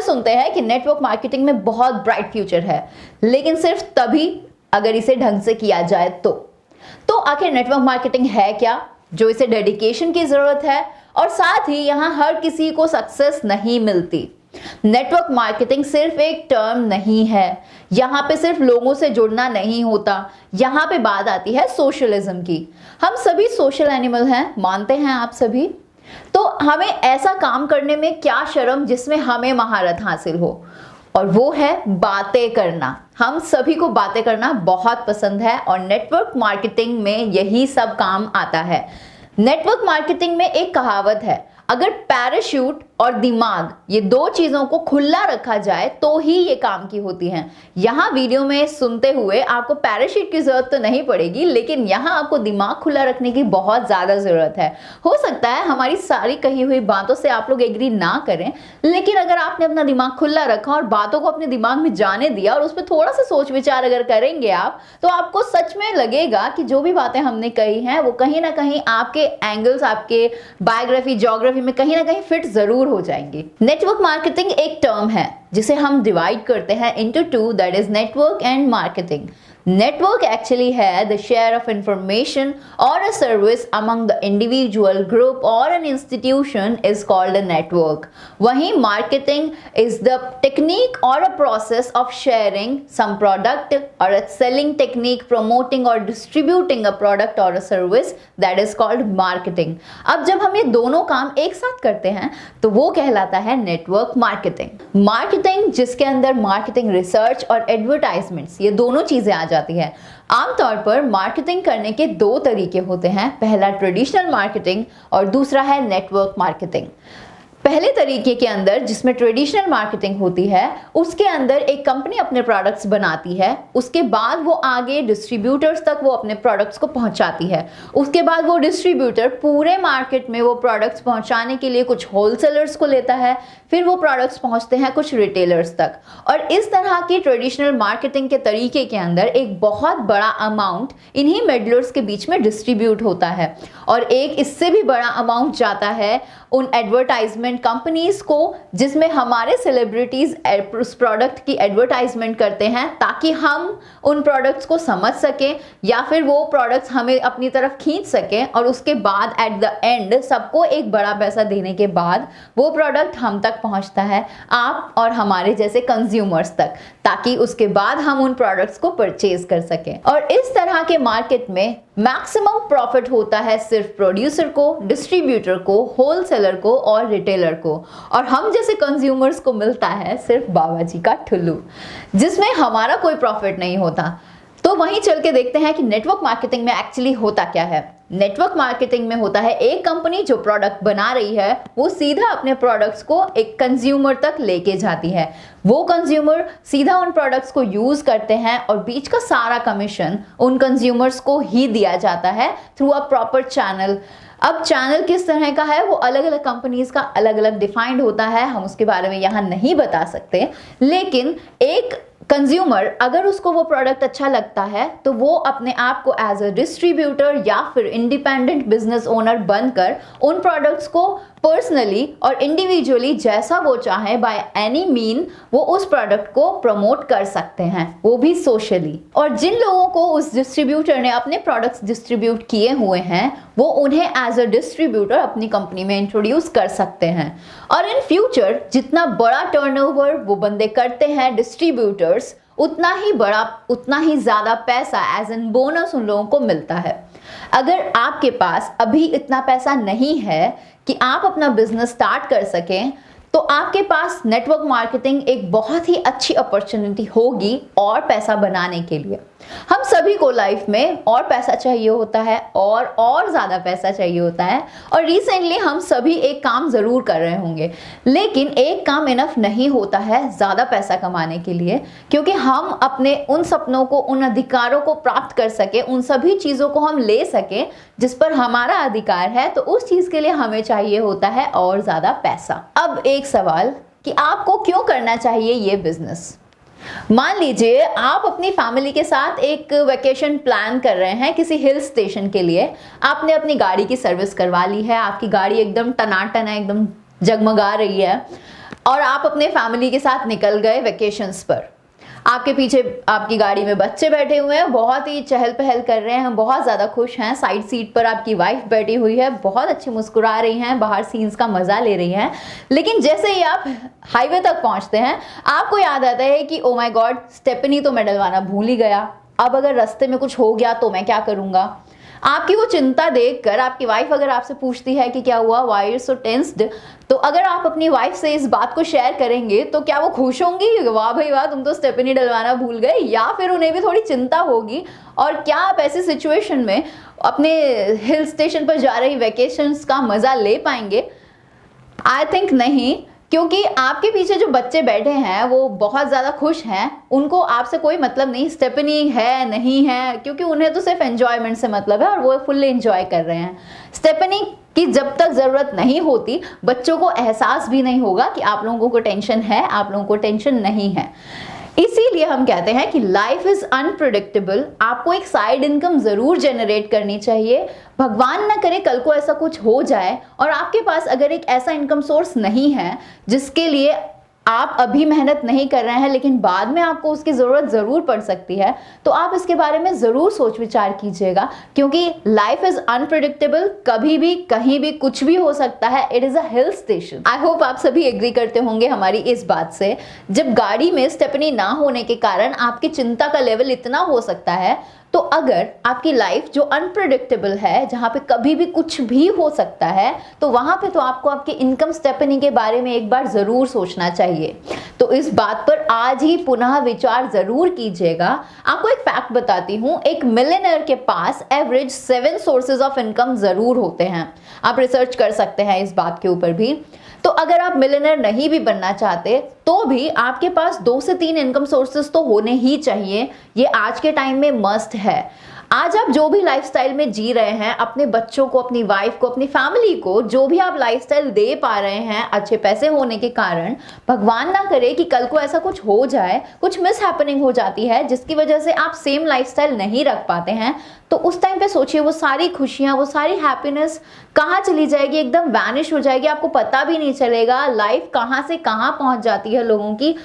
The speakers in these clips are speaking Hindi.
सुनते हैं कि नेटवर्क मार्केटिंग में बहुत ब्राइट फ्यूचर है, लेकिन सिर्फ तभी अगर इसे ढंग से किया जाए तो आखिर नेटवर्क मार्केटिंग है क्या, जो इसे डेडिकेशन की जरूरत है, और साथ ही यहाँ हर किसी को सक्सेस नहीं मिलती। नेटवर्क मार्केटिंग सिर्फ एक टर्म नहीं है, यहाँ पे सिर्फ लोगों से जुड़ना नहीं होता, यहाँ पे बात आती है सोशलिज्म की। हम सभी सोशल एनिमल हैं, मानते हैं आप सभी? तो हमें ऐसा काम करने में क्या शर्म जिसमें हमें महारत हासिल हो, और वो है बातें करना। हम सभी को बातें करना बहुत पसंद है और नेटवर्क मार्केटिंग में यही सब काम आता है। नेटवर्क मार्केटिंग में एक कहावत है, अगर पैराशूट और दिमाग ये दो चीजों को खुला रखा जाए तो ही ये काम की होती हैं। यहाँ वीडियो में सुनते हुए आपको पैराशूट की जरूरत तो नहीं पड़ेगी, लेकिन यहाँ आपको दिमाग खुला रखने की बहुत ज्यादा जरूरत है। हो सकता है हमारी सारी कही हुई बातों से आप लोग एग्री ना करें, लेकिन अगर आपने अपना दिमाग खुला रखा और बातों को अपने दिमाग में जाने दिया और उस पर थोड़ा सा सोच विचार अगर करेंगे आप, तो आपको सच में लगेगा कि जो भी बातें हमने कही हैं वो कहीं ना कहीं आपके एंगल्स, आपके बायोग्राफी, ज्योग्राफी में कहीं ना कहीं फिट जरूर हो जाएंगे। नेटवर्क मार्केटिंग एक टर्म है जिसे हम डिवाइड करते हैं into two, that is network and marketing. Network actually है the share of information or a service among the individual, group or an institution is called a network. वहीं marketing is the technique or a process of sharing some product or a selling technique, promoting or distributing a product or a service, that is called marketing. अब जब हम ये दोनों काम एक साथ करते हैं तो वो कहलाता है नेटवर्क मार्केटिंग। मार्केटिंग जिसके अंदर मार्केटिंग रिसर्च और एडवर्टाइजमेंट्स ये दोनों चीजें आ जाती है। आमतौर पर मार्केटिंग करने के दो तरीके होते हैं, पहला ट्रेडिशनल मार्केटिंग और दूसरा है नेटवर्क मार्केटिंग। पहले तरीके के अंदर जिसमें ट्रेडिशनल मार्केटिंग होती है, उसके अंदर एक कंपनी अपने प्रोडक्ट्स बनाती है, उसके बाद वो आगे डिस्ट्रीब्यूटर्स तक वो अपने प्रोडक्ट्स को पहुंचाती है। उसके बाद वो डिस्ट्रीब्यूटर पूरे मार्केट में वो प्रोडक्ट्स पहुंचाने के लिए कुछ होलसेलर्स को लेता है, फिर वो प्रोडक्ट्स पहुंचते हैं कुछ रिटेलर्स तक। और इस तरह की ट्रेडिशनल मार्केटिंग के तरीके के अंदर एक बहुत बड़ा अमाउंट इन्हीं मेडलर्स के बीच में डिस्ट्रीब्यूट होता है, और एक इससे भी बड़ा अमाउंट जाता है उन एडवर्टाइजमेंट कंपनीज को, जिसमें हमारे सेलिब्रिटीज उस प्रोडक्ट की एडवर्टाइजमेंट करते हैं ताकि हम उन प्रोडक्ट्स को समझ सकें या फिर वो प्रोडक्ट्स हमें अपनी तरफ खींच सकें, और उसके बाद एट द एंड सबको एक बड़ा पैसा देने के बाद वो प्रोडक्ट हम तक पहुंचता है, आप और हमारे जैसे कंज्यूमर्स तक, ताकि उसके बाद हम उन प्रोडक्ट्स को परचेज कर सकें। और इस तरह के मार्केट में मैक्सिमम प्रॉफिट होता है सिर्फ प्रोड्यूसर को, डिस्ट्रीब्यूटर को, होलसेलर को और रिटेलर को, और हम जैसे कंज्यूमर्स को मिलता है सिर्फ बाबा जी का ठुल्लू, जिसमें हमारा कोई प्रॉफिट नहीं होता। तो वहीं चल के देखते हैं कि नेटवर्क मार्केटिंग में एक्चुअली होता क्या है। नेटवर्क मार्केटिंग में होता है, एक कंपनी जो प्रोडक्ट बना रही है वो सीधा अपने प्रोडक्ट्स को एक कंज्यूमर तक लेके जाती है, वो कंज्यूमर सीधा उन प्रोडक्ट्स को यूज करते हैं और बीच का सारा कमीशन उन कंज्यूमर्स को ही दिया जाता है थ्रू अ प्रॉपर चैनल। अब चैनल किस तरह का है वो अलग अलग कंपनीज का अलग अलग डिफाइंड होता है, हम उसके बारे में यहाँ नहीं बता सकते, लेकिन एक कंज्यूमर अगर उसको वो प्रोडक्ट अच्छा लगता है तो वो अपने आप को एज अ डिस्ट्रीब्यूटर या फिर इंडिपेंडेंट बिजनेस ओनर बनकर उन प्रोडक्ट्स को पर्सनली और इंडिविजुअली जैसा वो चाहे बाय एनी मीन वो उस प्रोडक्ट को प्रमोट कर सकते हैं, वो भी सोशली। और जिन लोगों को उस डिस्ट्रीब्यूटर ने अपने प्रोडक्ट्स डिस्ट्रीब्यूट किए हुए हैं वो उन्हें एज अ डिस्ट्रीब्यूटर अपनी कंपनी में इंट्रोड्यूस कर सकते हैं। और इन फ्यूचर जितना बड़ा टर्नओवर वो बंदे करते हैं डिस्ट्रीब्यूटर्स, उतना ही बड़ा, उतना ही ज्यादा पैसा एज एन बोनस उन लोगों को मिलता है। अगर आपके पास अभी इतना पैसा नहीं है कि आप अपना बिजनेस स्टार्ट कर सकें, तो आपके पास नेटवर्क मार्केटिंग एक बहुत ही अच्छी अपॉर्चुनिटी होगी और पैसा बनाने के लिए। हम सभी को लाइफ में और पैसा चाहिए होता है और ज़्यादा पैसा चाहिए होता है, और रिसेंटली हम सभी एक काम ज़रूर कर रहे होंगे, लेकिन एक काम इनफ नहीं होता है ज़्यादा पैसा कमाने के लिए, क्योंकि हम अपने उन सपनों को, उन अधिकारों को प्राप्त कर सके, उन सभी चीज़ों को हम ले सके जिस पर हमारा अधिकार है, तो उस चीज़ के लिए हमें चाहिए होता है और ज़्यादा पैसा। अब एक सवाल कि आपको क्यों करना चाहिए ये बिजनेस। मान लीजिए आप अपनी फैमिली के साथ एक वेकेशन प्लान कर रहे हैं किसी हिल स्टेशन के लिए, आपने अपनी गाड़ी की सर्विस करवा ली है, आपकी गाड़ी एकदम टनाटन है, एकदम जगमगा रही है, और आप अपने फैमिली के साथ निकल गए वेकेशंस पर। आपके पीछे आपकी गाड़ी में बच्चे बैठे हुए हैं, बहुत ही चहल पहल कर रहे हैं, बहुत ज़्यादा खुश हैं। साइड सीट पर आपकी वाइफ बैठी हुई है, बहुत अच्छी मुस्कुरा रही हैं, बाहर सीन्स का मज़ा ले रही हैं। लेकिन जैसे ही आप हाईवे तक पहुंचते हैं, आपको याद आता है कि ओ माय गॉड, स्टेपनी तो मैं डलवाना भूल ही गया। अब अगर रास्ते में कुछ हो गया तो मैं क्या करूँगा। आपकी वो चिंता देखकर आपकी वाइफ अगर आपसे पूछती है कि क्या हुआ, व्हाई यू सो टेंस्ड, तो अगर आप अपनी वाइफ से इस बात को शेयर करेंगे तो क्या वो खुश होंगी, वाह भाई वाह तुम तो स्टेपनी डलवाना भूल गए, या फिर उन्हें भी थोड़ी चिंता होगी। और क्या आप ऐसी सिचुएशन में अपने हिल स्टेशन पर जा रही वेकेशंस का मजा ले पाएंगे? आई थिंक नहीं, क्योंकि आपके पीछे जो बच्चे बैठे हैं वो बहुत ज़्यादा खुश हैं, उनको आपसे कोई मतलब नहीं स्टेपनी है नहीं है, क्योंकि उन्हें तो सिर्फ एंजॉयमेंट से मतलब है और वो फुल्ली एंजॉय कर रहे हैं। स्टेपनी की जब तक ज़रूरत नहीं होती, बच्चों को एहसास भी नहीं होगा कि आप लोगों को टेंशन है, आप लोगों को टेंशन नहीं है। इसीलिए हम कहते हैं कि लाइफ इज अनप्रिडिक्टेबल। आपको एक साइड इनकम जरूर जनरेट करनी चाहिए। भगवान ना करे कल को ऐसा कुछ हो जाए और आपके पास अगर एक ऐसा इनकम सोर्स नहीं है जिसके लिए आप अभी मेहनत नहीं कर रहे हैं, लेकिन बाद में आपको उसकी ज़रूरत ज़रूर पड़ सकती है, तो आप इसके बारे में ज़रूर सोच विचार कीजिएगा, क्योंकि लाइफ इज़ अनप्रिडिक्टेबल। कभी भी कहीं भी कुछ भी हो सकता है। It is a hill station. I hope आप सभी एग्री करते होंगे हमारी इस बात से। जब गाड़ी में स्टेपनी ना होने के कारण आपकी चिंता का लेवल इतना हो सकता है, तो अगर आपकी लाइफ जो अनप्रिडिक्टेबल है, जहाँ पे कभी भी कुछ भी हो सकता है, तो वहाँ पे तो आपको आपके इनकम स्टेपनी के बारे में एक बार ज़रूर सोचना चाहिए। तो इस बात पर आज ही पुनः विचार ज़रूर कीजिएगा। आपको एक फैक्ट बताती हूँ, एक मिलियनेयर के पास एवरेज 7 सोर्सेज ऑफ इनकम ज़रूर होते हैं। आप रिसर्च कर सकते हैं इस बात के ऊपर भी। तो अगर आप मिलियनेयर नहीं भी बनना चाहते तो भी आपके पास 2 से 3 इनकम सोर्सेज तो होने ही चाहिए। ये आज के टाइम में मस्ट है। आज आप जो भी लाइफस्टाइल में जी रहे हैं, अपने बच्चों को, अपनी वाइफ को, अपनी फैमिली को जो भी आप लाइफस्टाइल दे पा रहे हैं अच्छे पैसे होने के कारण, भगवान ना करे कि कल को ऐसा कुछ हो जाए, कुछ मिस हैपनिंग हो जाती है जिसकी वजह से आप सेम लाइफस्टाइल नहीं रख पाते हैं, तो उस टाइम पे सोचिए वो सारी खुशियां, वो सारी हैप्पीनेस कहाँ चली जाएगी, एकदम वैनिश हो जाएगी। आपको पता भी नहीं चलेगा लाइफ कहाँ से कहाँ पहुंच जाती है लोगों की।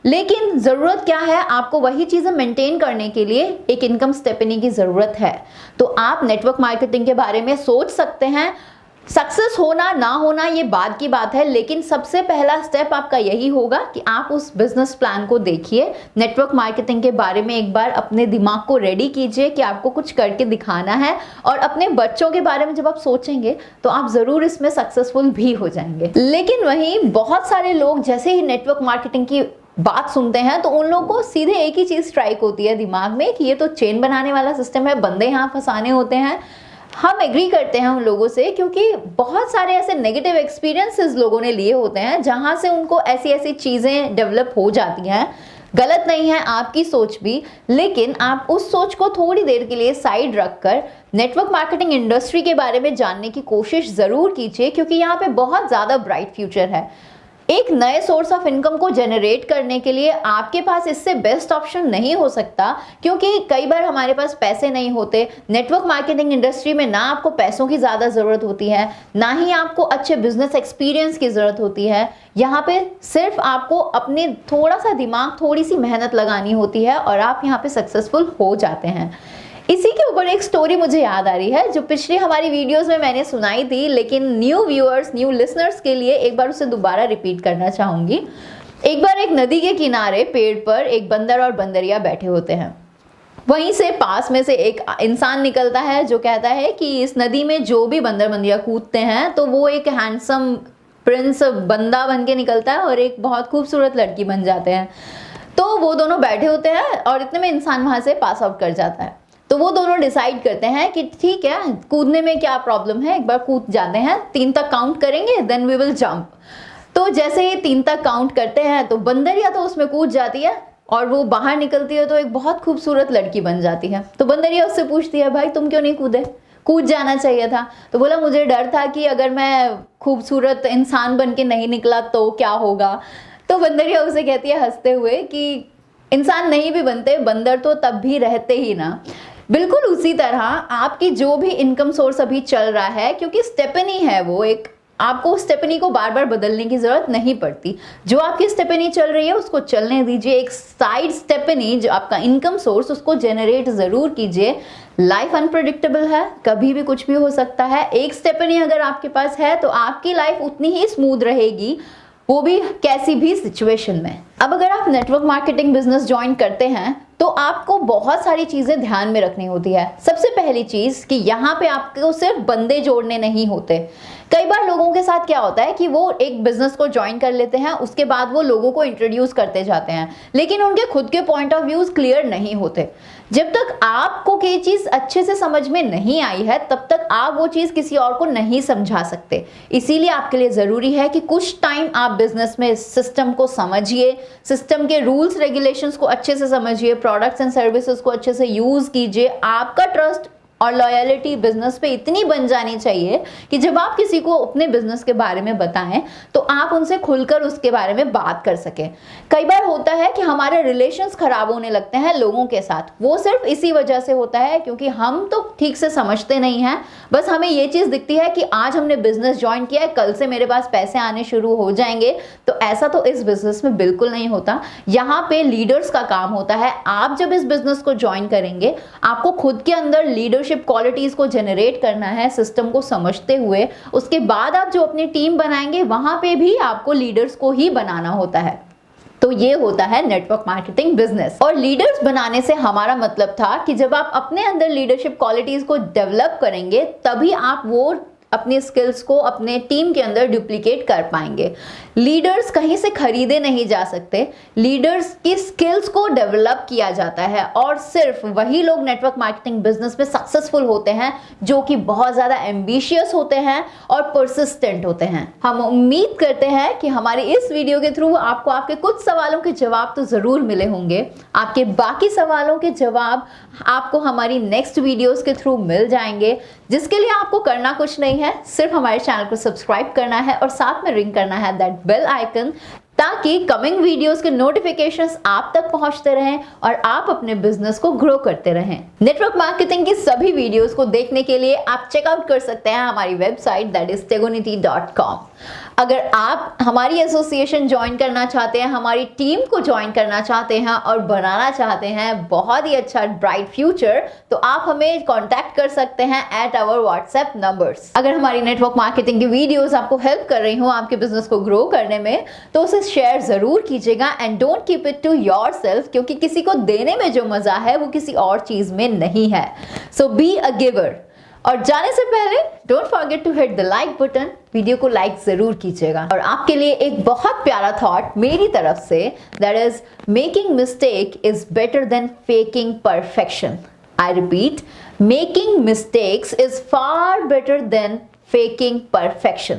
लेकिन ज़रूरत क्या है, आपको वही चीज़ें मेंटेन करने के लिए एक इनकम स्टेपनी की ज़रूरत है। तो आप नेटवर्क मार्केटिंग के बारे में सोच सकते हैं। सक्सेस होना ना होना ये बाद की बात है, लेकिन सबसे पहला स्टेप आपका यही होगा कि आप उस बिजनेस प्लान को देखिए। नेटवर्क मार्केटिंग के बारे में एक बार अपने दिमाग को रेडी कीजिए कि आपको कुछ करके दिखाना है, और अपने बच्चों के बारे में जब आप सोचेंगे तो आप ज़रूर इसमें सक्सेसफुल भी हो जाएंगे। लेकिन वहीं बहुत सारे लोग जैसे ही नेटवर्क मार्केटिंग की बात सुनते हैं तो उन लोगों को सीधे एक ही चीज़ स्ट्राइक होती है दिमाग में कि ये तो चेन बनाने वाला सिस्टम है, बंदे यहाँ फंसाने होते हैं। हम एग्री करते हैं उन लोगों से, क्योंकि बहुत सारे ऐसे नेगेटिव एक्सपीरियंसेस लोगों ने लिए होते हैं जहां से उनको ऐसी ऐसी चीज़ें डेवलप हो जाती हैं। गलत नहीं है आपकी सोच भी, लेकिन आप उस सोच को थोड़ी देर के लिए साइड रखकर नेटवर्क मार्केटिंग इंडस्ट्री के बारे में जानने की कोशिश ज़रूर कीजिए, क्योंकि यहाँ पे बहुत ज़्यादा ब्राइट फ्यूचर है। एक नए सोर्स ऑफ इनकम को जनरेट करने के लिए आपके पास इससे बेस्ट ऑप्शन नहीं हो सकता, क्योंकि कई बार हमारे पास पैसे नहीं होते। नेटवर्क मार्केटिंग इंडस्ट्री में ना आपको पैसों की ज़्यादा ज़रूरत होती है, ना ही आपको अच्छे बिजनेस एक्सपीरियंस की ज़रूरत होती है। यहाँ पे सिर्फ आपको अपने थोड़ा सा दिमाग, थोड़ी सी मेहनत लगानी होती है और आप यहाँ पे सक्सेसफुल हो जाते हैं। इसी के ऊपर एक स्टोरी मुझे याद आ रही है जो पिछली हमारी वीडियोस में मैंने सुनाई थी, लेकिन न्यू व्यूअर्स, न्यू लिसनर्स के लिए एक बार उसे दोबारा रिपीट करना चाहूँगी। एक बार एक नदी के किनारे पेड़ पर एक बंदर और बंदरिया बैठे होते हैं। वहीं से पास में से एक इंसान निकलता है जो कहता है कि इस नदी में जो भी बंदर बंदरिया कूदते हैं तो वो एक हैंडसम प्रिंस बंदा बन के निकलता है और एक बहुत खूबसूरत लड़की बन जाते हैं। तो वो दोनों बैठे होते हैं और इतने में इंसान वहाँ से पास आउट कर जाता है। तो वो दोनों डिसाइड करते हैं कि ठीक है, कूदने में क्या प्रॉब्लम है, एक बार कूद जाते हैं, 3 तक काउंट करेंगे, देन वी विल जंप। तो जैसे ही 3 तक काउंट करते हैं तो बंदरिया तो उसमें कूद जाती है और वो बाहर निकलती है तो एक बहुत खूबसूरत लड़की बन जाती है। तो बंदरिया उससे पूछती है, भाई तुम क्यों नहीं कूदे, कूद जाना चाहिए था। तो बोला, मुझे डर था कि अगर मैं खूबसूरत इंसान बन के नहीं निकला तो क्या होगा। तो बंदरिया उसे कहती है हंसते हुए कि इंसान नहीं भी बनते, बंदर तो तब भी रहते ही ना। बिल्कुल उसी तरह आपकी जो भी इनकम सोर्स अभी चल रहा है, क्योंकि स्टेपनी है वो एक आपको स्टेपनी को बार बार बदलने की जरूरत नहीं पड़ती। जो आपकी स्टेपनी चल रही है उसको चलने दीजिए, एक साइड स्टेपनी जो आपका इनकम सोर्स उसको जनरेट जरूर कीजिए। लाइफ अनप्रेडिक्टेबल है, कभी भी कुछ भी हो सकता है। एक स्टेपनी अगर आपके पास है तो आपकी लाइफ उतनी ही स्मूथ रहेगी, वो भी कैसी भी सिचुएशन में। अब अगर आप नेटवर्क मार्केटिंग बिजनेस ज्वाइन करते हैं तो आपको बहुत सारी चीजें ध्यान में रखनी होती है। सबसे पहली चीज कि यहाँ पे आपको सिर्फ बंदे जोड़ने नहीं होते। कई बार लोगों के साथ क्या होता है कि वो एक बिजनेस को ज्वाइन कर लेते हैं, उसके बाद वो लोगों को इंट्रोड्यूस करते जाते हैं, लेकिन उनके खुद के पॉइंट ऑफ व्यूज क्लियर नहीं होते। जब तक आपको कोई चीज अच्छे से समझ में नहीं आई है तब तक आप वो चीज किसी और को नहीं समझा सकते। इसीलिए आपके लिए जरूरी है कि कुछ टाइम आप बिजनेस में सिस्टम को समझिए, सिस्टम के रूल्स रेगुलेशंस को अच्छे से समझिए, प्रोडक्ट्स एंड सर्विसेज को अच्छे से यूज कीजिए। आपका ट्रस्ट और लॉयल्टी बिजनेस पे इतनी बन जानी चाहिए कि जब आप किसी को अपने बिजनेस के बारे में बताएं तो आप उनसे खुलकर उसके बारे में बात कर सकें। कई बार होता है कि हमारे रिलेशंस खराब होने लगते हैं लोगों के साथ, वो सिर्फ इसी वजह से होता है क्योंकि हम तो ठीक से समझते नहीं हैं। बस हमें ये चीज दिखती है कि आज हमने बिजनेस ज्वाइन किया है, कल से मेरे पास पैसे आने शुरू हो जाएंगे। तो ऐसा तो इस बिजनेस में बिल्कुल नहीं होता। यहाँ पे लीडर्स का काम होता है। आप जब इस बिजनेस को ज्वाइन करेंगे आपको खुद के अंदर लीडरशिप क्वालिटीज को जनरेट करना है, सिस्टम को समझते हुए। उसके बाद आप जो अपनी टीम बनाएंगे वहां पे भी आपको लीडर्स को ही बनाना होता है। तो ये होता है नेटवर्क मार्केटिंग बिजनेस। और लीडर्स बनाने से हमारा मतलब था कि जब आप अपने अंदर लीडरशिप क्वालिटीज को डेवलप करेंगे तभी आप वो अपनी स्किल्स को अपने टीम के अंदर डुप्लीकेट कर पाएंगे। लीडर्स कहीं से खरीदे नहीं जा सकते, लीडर्स की स्किल्स को डेवलप किया जाता है और सिर्फ वही लोग नेटवर्क मार्केटिंग बिजनेस में सक्सेसफुल होते हैं जो कि बहुत ज्यादा एम्बिशियस होते हैं और परसिस्टेंट होते हैं। हम उम्मीद करते हैं कि हमारे इस वीडियो के थ्रू आपको आपके कुछ सवालों के जवाब तो जरूर मिले होंगे। आपके बाकी सवालों के जवाब आपको हमारी नेक्स्ट वीडियोस के थ्रू मिल जाएंगे, जिसके लिए आपको करना कुछ नहीं है, सिर्फ हमारे चैनल को सब्सक्राइब करना है और साथ में रिंग करना है दैट बेल आइकन, ताकि कमिंग वीडियोस के नोटिफिकेशंस आप तक पहुंचते रहें और आप अपने बिजनेस को ग्रो करते रहें। नेटवर्क मार्केटिंग की सभी वीडियोस को देखने के लिए आप चेकआउट कर सकते हैं हमारी वेबसाइट दैट इज tegonity.com। अगर आप हमारी एसोसिएशन ज्वाइन करना चाहते हैं, हमारी टीम को ज्वाइन करना चाहते हैं और बनाना चाहते हैं बहुत ही अच्छा ब्राइट फ्यूचर, तो आप हमें कांटेक्ट कर सकते हैं एट आवर व्हाट्सएप नंबर्स। अगर हमारी नेटवर्क मार्केटिंग की वीडियोस आपको हेल्प कर रही हो आपके बिजनेस को ग्रो करने में तो उसे शेयर जरूर कीजिएगा and don't keep it to yourself, क्योंकि किसी को देने में जो मजा है वो किसी और चीज में नहीं है। So be a giver. और जाने से पहले don't forget to hit the like button, video को लाइक जरूर कीजिएगा। और आपके लिए एक बहुत प्यारा थॉट मेरी तरफ से, that is making mistake is better than faking perfection. I repeat, making mistakes is far better than faking perfection.